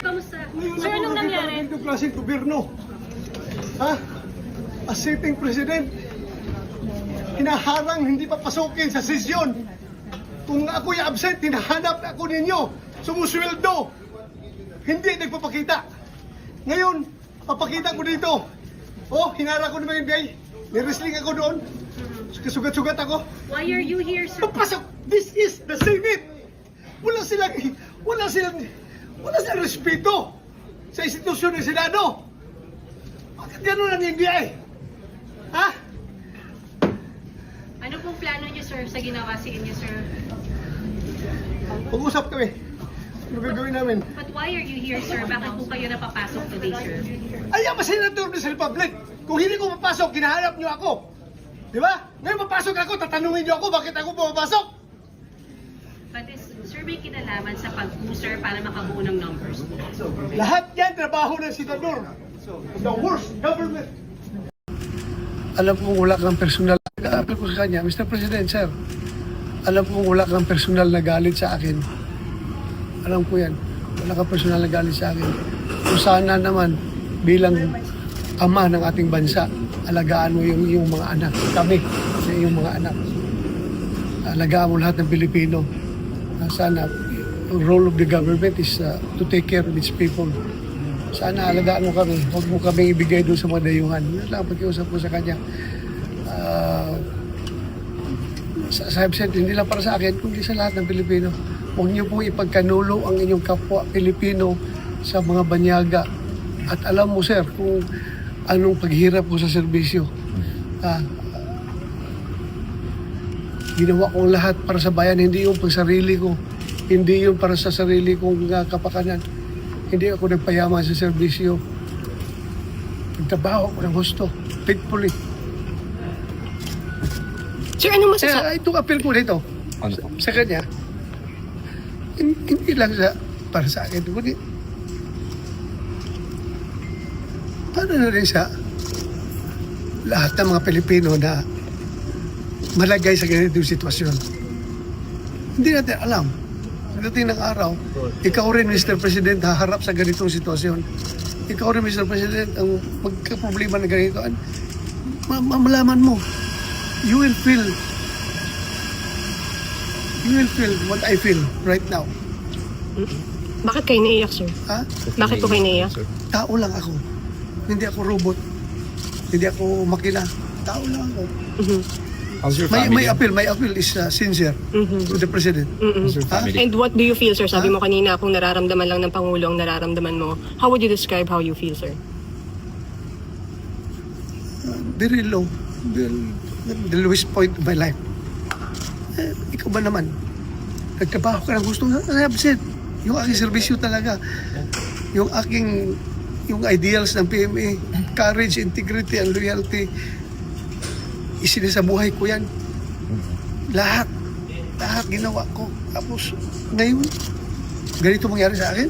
Kamusta? Sir, anong nangyari? Itong klaseng gobyerno. Ha? As sitting president, hinaharang hindi papasukin sa sesyon. Kung ako'y absent, hinahanap ako ninyo. Sumusweldo. Hindi nagpapakita. Ngayon, papakita ko dito. Oh, hinara ko naman yung biyay. Nirestling ako doon. Sugat-sugat ako. Why are you here, sir? Papasok! This is the Senate! Wala silang respeto sa institusyon ng Senado. Bakit gano'n ang NBI? Ha? Ano pong plano niyo, sir, sa ginawa sa inyo, sir? Pag-usap kami. Ano gagawin namin? But why are you here, sir? Bakit po kayo napapasok today, sir? Ayaw pa Senator ng Republic. Kung hindi ko papasok, kinahanap niyo ako. Di ba? Ngayon papasok ako, tatanungin niyo ako bakit ako pumapasok. But sir, may kinalaman sa pag-user para makabuo ng numbers po. Lahat yan, trabaho ng Senador. The worst government. Alam kong wala kang personal. Apel ko sa kanya, Mr. President, sir. Alam kong wala kang personal na galit sa akin. Alam ko yan. Wala kang personal na galit sa akin. Kung sana naman, bilang ama ng ating bansa, alagaan mo yung mga anak. Kami, yung mga anak. Alagaan mo lahat ng Pilipino. Sana, yung role of the government is to take care of its people. Sana alagaan mo kami. Huwag mo kami ibigay doon sa mga dayuhan. Yun lang, pag-iusap ko sa kanya. Sa absent, hindi lang para sa akin, kundi sa lahat ng Pilipino. Huwag niyo pong ipagkanulo ang inyong kapwa Pilipino sa mga banyaga. At alam mo, sir, kung anong paghirap ko sa serbisyo. Ginawa kong lahat para sa bayan, hindi yung pagsarili ko. Hindi yung para sa sarili kong kapakanan. Hindi ako nagpayaman sa serbisyo. Nagtrabaho ako ng gusto, faithfully. Sir, ano masasabi? Kaya itong appeal ko dito sa kanya, hindi lang para sa akin, kundi paano na rin sa lahat ng mga Pilipino na malagay sa ganitong sitwasyon. Hindi natin alam. Pagdating ng araw, ikaw rin, Mr. President, haharap sa ganitong sitwasyon. Ikaw rin, Mr. President, ang magka-problema na ganito, malaman mo, you will feel what I feel right now. Bakit kayo naiyak, sir? Ha? Bakit po kayo naiyak? Tao lang ako. Hindi ako robot. Hindi ako makina. Tao lang ako. How's your My family? appeal is sincere to the President. How's your family? And what do you feel, sir? Sabi mo kanina, kung nararamdaman lang ng Pangulo ang nararamdaman mo, how would you describe how you feel, sir? Very low. The lowest point of my life. Ikaw ba naman? Nagtrabaho ka ng gusto nga, absent. Yung aking serbisyo talaga. Yung ideals ng PMA, courage, integrity, and loyalty, isinasabuhay ko yan. Lahat ginawa ko. Tapos, ngayon, ganito mangyari sa akin?